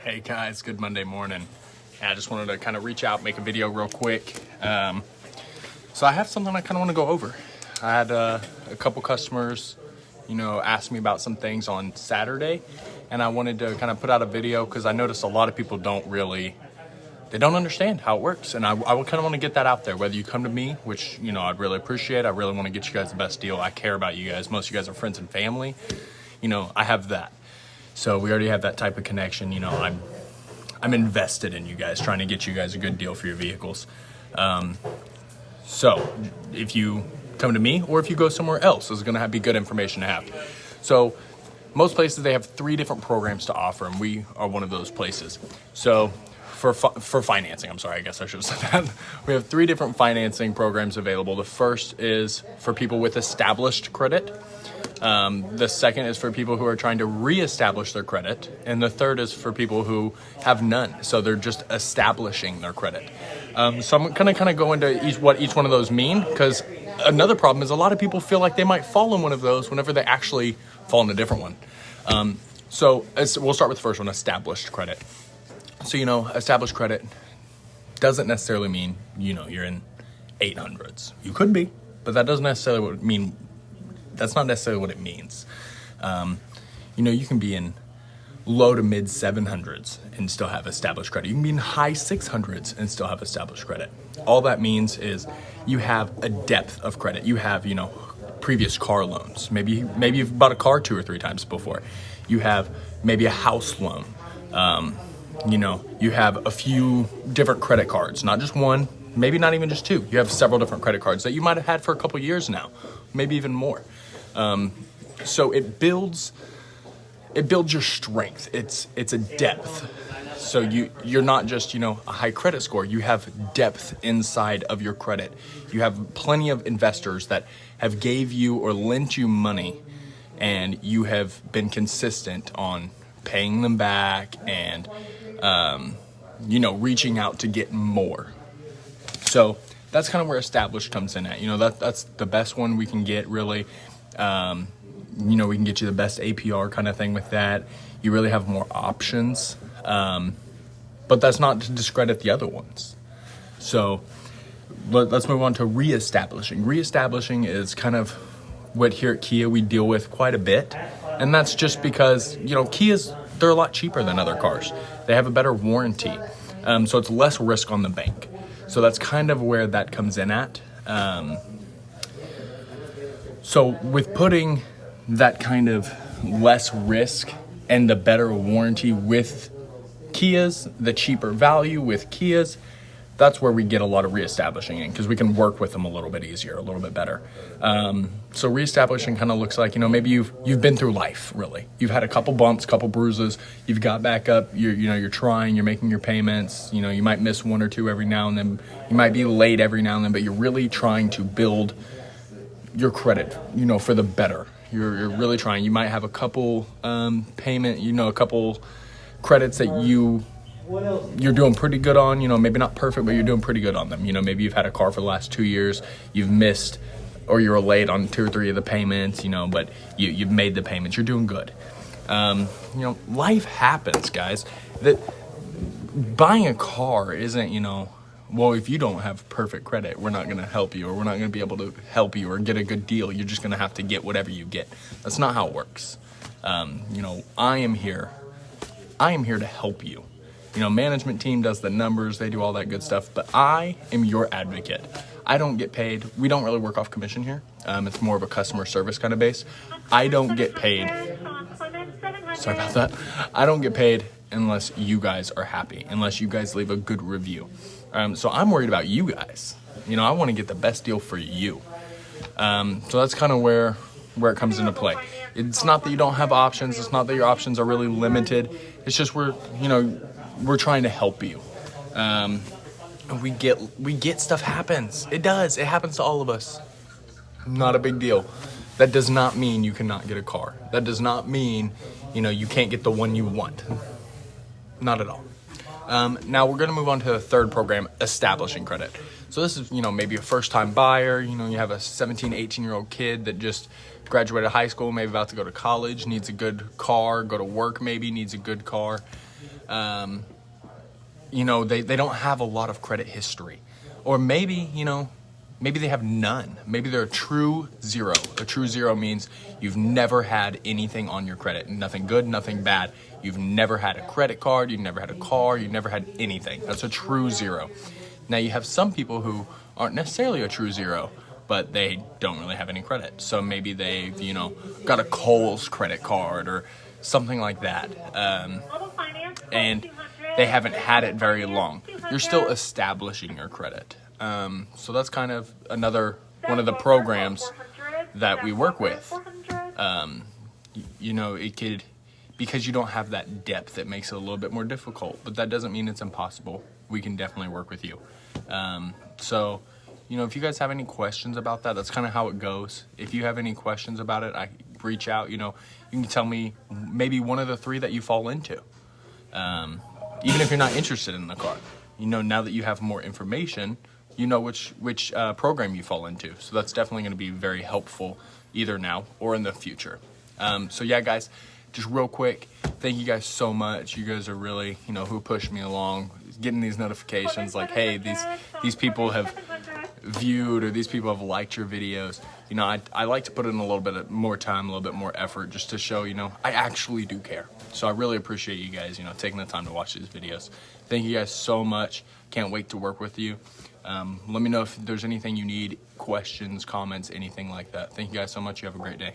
Hey guys, good Monday morning. I just wanted to kind of reach out, make a video real quick. So I have something I kind of want to go over. I had a couple customers, ask me about some things on Saturday, and I wanted to kind of put out a video because I noticed a lot of people don't understand how it works. And I would kind of want to get that out there, whether you come to me, which, I'd really appreciate. I really want to get you guys the best deal. I care about you guys. Most of you guys are friends and family. I have that. So we already have that type of connection. I'm invested in you guys, trying to get you guys a good deal for your vehicles. So if you come to me or if you go somewhere else, this is going to be good information to have. So most places, they have 3 different programs to offer, and we are one of those places. So for financing, I guess I should have said that. We have 3 different financing programs available. The first is for people with established credit. The second is for people who are trying to reestablish their credit. And the third is for people who have none. So they're just establishing their credit. So I'm going to kind of go into what each one of those mean, because another problem is a lot of people feel like they might fall in one of those whenever they actually fall in a different one. So we'll start with the first one, established credit. So, established credit doesn't necessarily mean, you're in 800s. You could be, but that doesn't necessarily mean. That's not necessarily what it means. You can be in low to mid 700s and still have established credit. You can be in high 600s and still have established credit. All that means is you have a depth of credit. You have, previous car loans. Maybe you've bought a car 2 or 3 times before. You have maybe a house loan. You have a few different credit cards, not just one, maybe not even just 2. You have several different credit cards that you might have had for a couple years now, maybe even more. So it builds your strength. It's a depth. So you're not just, a high credit score. You have depth inside of your credit. You have plenty of investors that have gave you or lent you money, and you have been consistent on paying them back and, reaching out to get more. So that's kind of where established comes in at. That's the best one we can get, really. We can get you the best APR kind of thing with that. You really have more options. But that's not to discredit the other ones. So let's move on to reestablishing. Reestablishing is kind of what here at Kia we deal with quite a bit. And that's just because, Kias, they're a lot cheaper than other cars. They have a better warranty. So it's less risk on the bank. So that's kind of where that comes in at. So with putting that kind of less risk and the better warranty with Kias, the cheaper value with Kias, that's where we get a lot of reestablishing in, because we can work with them a little bit easier, a little bit better. So reestablishing kind of looks like, maybe you've been through life, really. You've had a couple bumps, couple bruises. You've got back up. You're trying. You're making your payments. You might miss 1 or 2 every now and then. You might be late every now and then, but you're really trying to build your credit, for the better. You're really trying. You might have a couple a couple credits that you're doing pretty good on, maybe not perfect, but you're doing pretty good on them. Maybe you've had a car for the last 2 years, you've missed or you're late on 2 or 3 of the payments, but you've made the payments, you're doing good. Life happens, guys. That buying a car isn't, well, if you don't have perfect credit, we're not going to help you, or we're not going to be able to help you or get a good deal. You're just going to have to get whatever you get. That's not how it works. I am here to help you. Management team does the numbers, they do all that good stuff, but I am your advocate. I don't get paid. We don't really work off commission here. It's more of a customer service kind of base. I don't get paid. Sorry about that. I don't get paid unless you guys are happy, unless you guys leave a good review. So I'm worried about you guys. I want to get the best deal for you. So that's kind of where it comes into play. It's not that you don't have options. It's not that your options are really limited. It's just we're trying to help you. We get stuff happens. It does. It happens to all of us. Not a big deal. That does not mean you cannot get a car. That does not mean, you can't get the one you want. Not at all. Now we're going to move on to the third program, establishing credit. So this is, maybe a first-time buyer. You have a 17, 18-year-old kid that just graduated high school, maybe about to go to college, needs a good car, go to work maybe, needs a good car. you know, they don't have a lot of credit history. Or maybe, you know, maybe they have none. Maybe they're a true zero. A true zero means you've never had anything on your credit. Nothing good, nothing bad. You've never had a credit card, you've never had a car, you've never had anything. That's a true zero. Now you have some people who aren't necessarily a true zero, but they don't really have any credit. So maybe they've, you know, got a Kohl's credit card or something like that. And they haven't had it very long. You're still establishing your credit. So that's kind of another one of the programs that we work with. You know, it could, because you don't have that depth, it makes it a little bit more difficult, but that doesn't mean it's impossible. We can definitely work with you. So, you know, if you guys have any questions about that, that's kind of how it goes. If you have any questions about it, I reach out, you know, you can tell me maybe one of the three that you fall into. Even if you're not interested in the car, you know, now that you have more information, you know which program you fall into. So that's definitely going to be very helpful either now or in the future. So yeah, guys, just real quick, thank you guys so much. You guys are really, you know, who pushed me along, getting these notifications like, hey, these people have viewed or these people have liked your videos. You know, I like to put in a little bit more time, a little bit more effort just to show, you know, I actually do care. So I really appreciate you guys, you know, taking the time to watch these videos. Thank you guys so much. Can't wait to work with you. Let me know if there's anything you need, questions, comments, anything like that. Thank you guys so much. You have a great day.